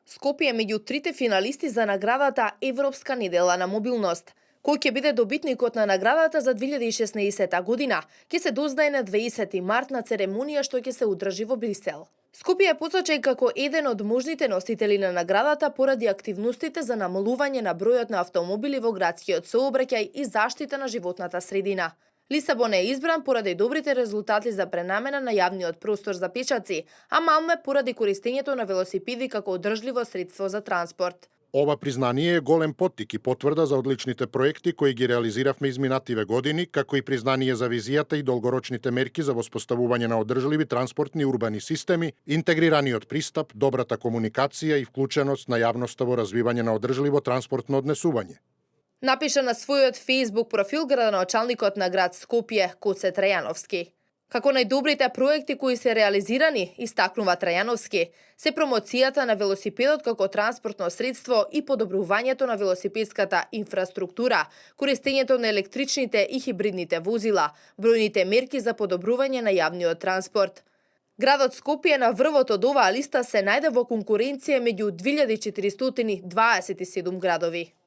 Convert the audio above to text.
Скопје е меѓу трите финалисти за наградата Европска недела на мобилност. Кој ќе биде добитникот на наградата за 2016 година, ќе се дознае на 20 март на церемонија што ќе се одржи во Брисел. Скопје е посочен како еден од можните носители на наградата поради активностите за намалување на бројот на автомобили во градскиот сообраќај и заштита на животната средина. Лисабон е избран поради добрите резултати за пренамена на јавниот простор за пешаци, а Малме поради користењето на велосипеди како одржливо средство за транспорт. Ова признание е голем поттик и потврда за одличните проекти кои ги реализиравме изминативе години, како и признание за визијата и долгорочните мерки за воспоставување на одржливи транспортни урбани системи, интегрираниот пристап, добрата комуникација и вклученост на јавноста во развивање на одржливо транспортно однесување. Напиша на својот Facebook профил градоначалникот на град Скопје, Коце Трајановски. Како најдобрите проекти кои се реализирани, истакнува Трајановски, се промоцијата на велосипедот како транспортно средство и подобрувањето на велосипедската инфраструктура, користењето на електричните и хибридните возила, бројните мерки за подобрување на јавниот транспорт. Градот Скопје на врвот од оваа листа се најде во конкуренција меѓу 2427 градови.